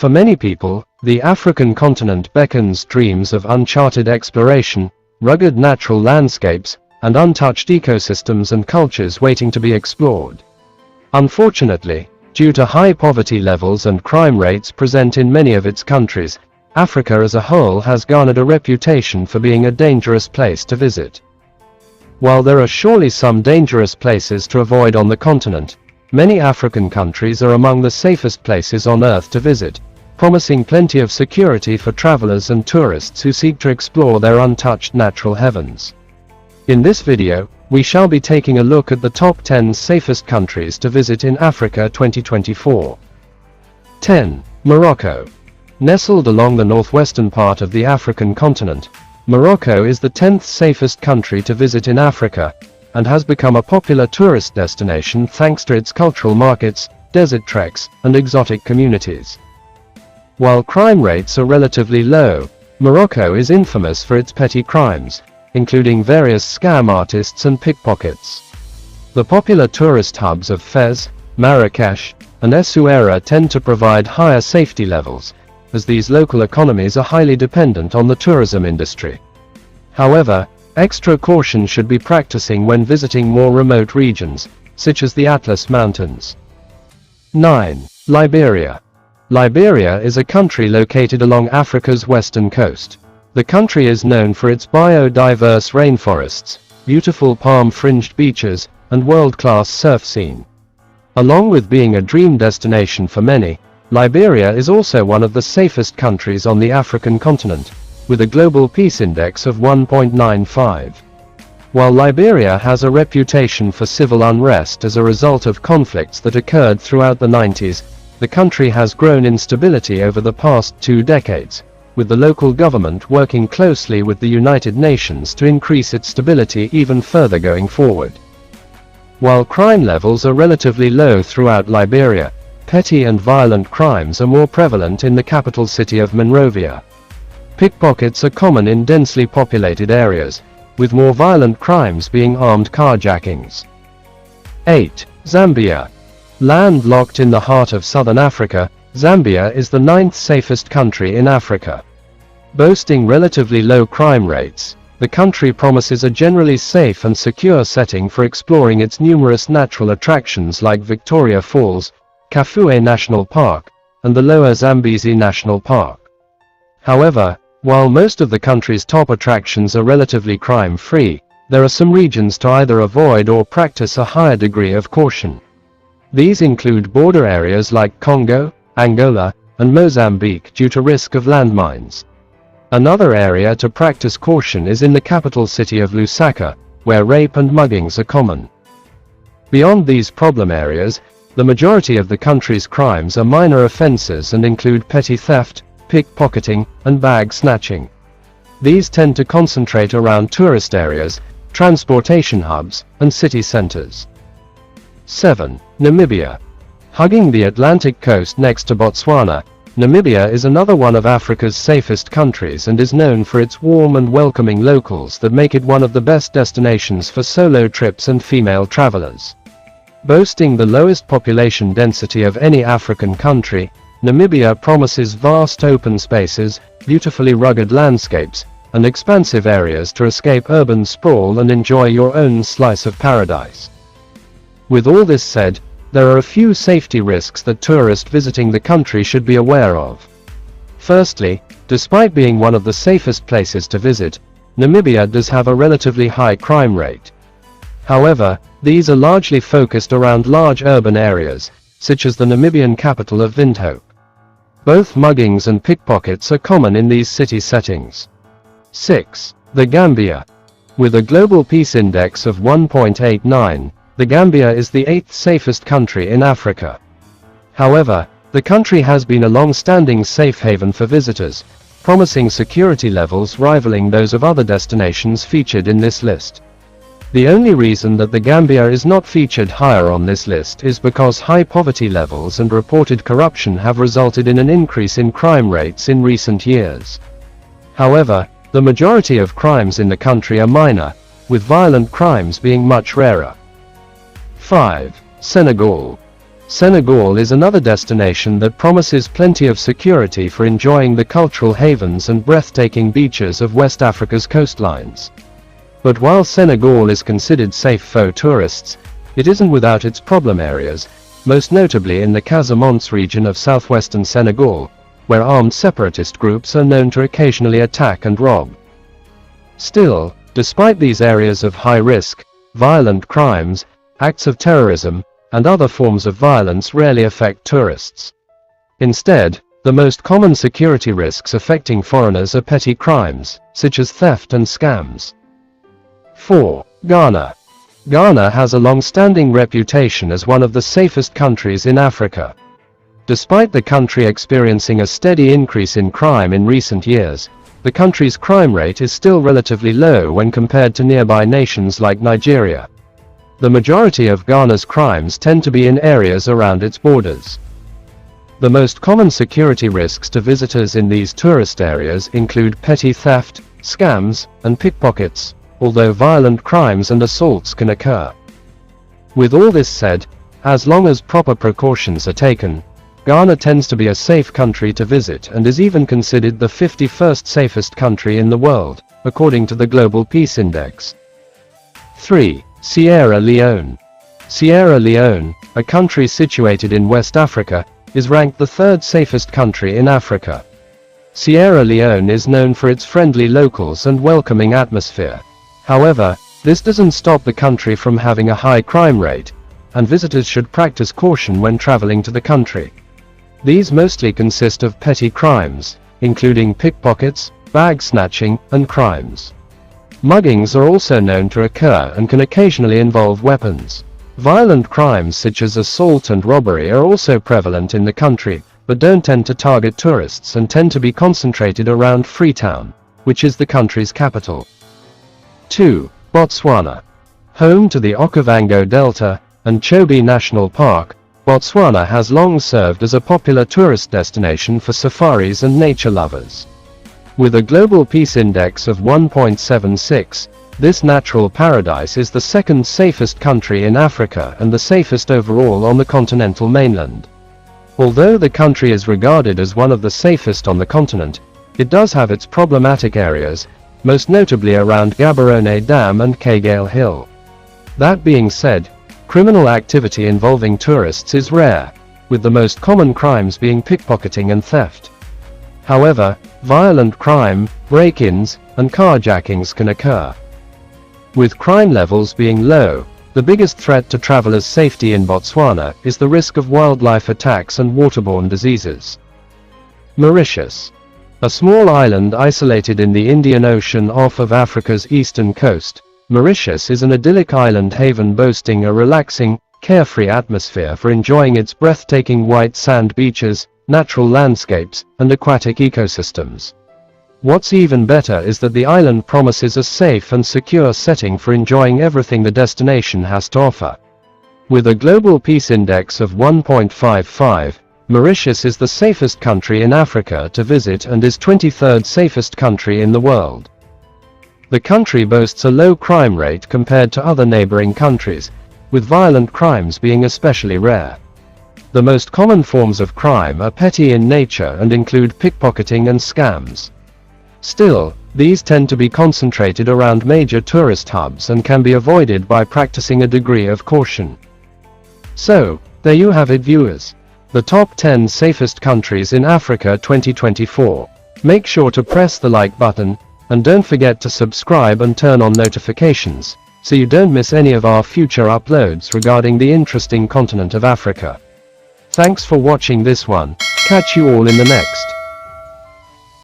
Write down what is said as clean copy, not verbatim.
For many people, the African continent beckons dreams of uncharted exploration, rugged natural landscapes, and untouched ecosystems and cultures waiting to be explored. Unfortunately, due to high poverty levels and crime rates present in many of its countries, Africa as a whole has garnered a reputation for being a dangerous place to visit. While there are surely some dangerous places to avoid on the continent, many African countries are among the safest places on Earth to visit, promising plenty of security for travelers and tourists who seek to explore their untouched natural heavens. In this video, we shall be taking a look at the top 10 safest countries to visit in Africa 2024. 10. Morocco. Nestled along the northwestern part of the African continent, Morocco is the 10th safest country to visit in Africa, and has become a popular tourist destination thanks to its cultural markets, desert treks, and exotic communities. While crime rates are relatively low, Morocco is infamous for its petty crimes, including various scam artists and pickpockets. The popular tourist hubs of Fez, Marrakesh, and Essaouira tend to provide higher safety levels, as these local economies are highly dependent on the tourism industry. However, extra caution should be practicing when visiting more remote regions, such as the Atlas Mountains. 9. Liberia. Liberia is a country located along Africa's western coast. The country is known for its biodiverse rainforests, beautiful palm-fringed beaches, and world-class surf scene. Along with being a dream destination for many, Liberia is also one of the safest countries on the African continent, with a global peace index of 1.95. While Liberia has a reputation for civil unrest as a result of conflicts that occurred throughout the 90s, the country has grown in stability over the past 2 decades, with the local government working closely with the United Nations to increase its stability even further going forward. While crime levels are relatively low throughout Liberia, petty and violent crimes are more prevalent in the capital city of Monrovia. Pickpockets are common in densely populated areas, with more violent crimes being armed carjackings. 8. Zambia. Landlocked in the heart of southern Africa, Zambia is the 9th safest country in Africa. Boasting relatively low crime rates, the country promises a generally safe and secure setting for exploring its numerous natural attractions like Victoria Falls, Kafue National Park, and the Lower Zambezi National Park. However, while most of the country's top attractions are relatively crime-free, there are some regions to either avoid or practice a higher degree of caution. These include border areas like Congo, Angola, and Mozambique due to risk of landmines. Another area to practice caution is in the capital city of Lusaka, where rape and muggings are common. Beyond these problem areas, the majority of the country's crimes are minor offenses and include petty theft, pickpocketing, and bag snatching. These tend to concentrate around tourist areas, transportation hubs, and city centers. 7. Namibia. Hugging the Atlantic coast next to Botswana, Namibia is another one of Africa's safest countries and is known for its warm and welcoming locals that make it one of the best destinations for solo trips and female travelers. Boasting the lowest population density of any African country, Namibia promises vast open spaces, beautifully rugged landscapes, and expansive areas to escape urban sprawl and enjoy your own slice of paradise. With all this said, there are a few safety risks that tourists visiting the country should be aware of. Firstly, despite being one of the safest places to visit, Namibia does have a relatively high crime rate. However, these are largely focused around large urban areas, such as the Namibian capital of Windhoek. Both muggings and pickpockets are common in these city settings. 6. The Gambia. With a global peace index of 1.89, the Gambia is the 8th safest country in Africa. However, the country has been a long-standing safe haven for visitors, promising security levels rivaling those of other destinations featured in this list. The only reason that the Gambia is not featured higher on this list is because high poverty levels and reported corruption have resulted in an increase in crime rates in recent years. However, the majority of crimes in the country are minor, with violent crimes being much rarer. 5. Senegal. Senegal is another destination that promises plenty of security for enjoying the cultural havens and breathtaking beaches of West Africa's coastlines. But while Senegal is considered safe for tourists, it isn't without its problem areas, most notably in the Casamance region of southwestern Senegal, where armed separatist groups are known to occasionally attack and rob. Still, despite these areas of high risk, violent crimes, acts of terrorism, and other forms of violence rarely affect tourists. Instead, the most common security risks affecting foreigners are petty crimes, such as theft and scams. 4. Ghana. Ghana has a long-standing reputation as one of the safest countries in Africa. Despite the country experiencing a steady increase in crime in recent years, the country's crime rate is still relatively low when compared to nearby nations like Nigeria. The majority of Ghana's crimes tend to be in areas around its borders. The most common security risks to visitors in these tourist areas include petty theft, scams, and pickpockets, although violent crimes and assaults can occur. With all this said, as long as proper precautions are taken, Ghana tends to be a safe country to visit and is even considered the 51st safest country in the world, according to the Global Peace Index. 3. Sierra Leone. Sierra Leone, a country situated in West Africa, is ranked the third safest country in Africa. Sierra Leone is known for its friendly locals and welcoming atmosphere. However, this doesn't stop the country from having a high crime rate, and visitors should practice caution when traveling to the country. These mostly consist of petty crimes, including pickpockets, bag snatching, and crimes. Muggings are also known to occur and can occasionally involve weapons. Violent crimes such as assault and robbery are also prevalent in the country, but don't tend to target tourists and tend to be concentrated around Freetown, which is the country's capital. 2. Botswana. Home to the Okavango Delta and Chobe National Park, Botswana has long served as a popular tourist destination for safaris and nature lovers. With a global peace index of 1.76, this natural paradise is the second safest country in Africa and the safest overall on the continental mainland. Although the country is regarded as one of the safest on the continent, it does have its problematic areas, most notably around Gaborone Dam and Kagale Hill. That being said, criminal activity involving tourists is rare, with the most common crimes being pickpocketing and theft. However, violent crime, break-ins, and carjackings can occur. With crime levels being low, the biggest threat to travelers' safety in Botswana is the risk of wildlife attacks and waterborne diseases. Mauritius. A small island isolated in the Indian Ocean off of Africa's eastern coast, Mauritius is an idyllic island haven boasting a relaxing, carefree atmosphere for enjoying its breathtaking white sand beaches, natural landscapes, and aquatic ecosystems. What's even better is that the island promises a safe and secure setting for enjoying everything the destination has to offer. With a global peace index of 1.55, Mauritius is the safest country in Africa to visit and is 23rd safest country in the world. The country boasts a low crime rate compared to other neighboring countries, with violent crimes being especially rare. The most common forms of crime are petty in nature and include pickpocketing and scams. Still, these tend to be concentrated around major tourist hubs and can be avoided by practicing a degree of caution. So, there you have it, viewers. The top 10 safest countries in Africa 2024. Make sure to press the like button, and don't forget to subscribe and turn on notifications, so you don't miss any of our future uploads regarding the interesting continent of Africa. Thanks for watching this one. Catch you all in the next.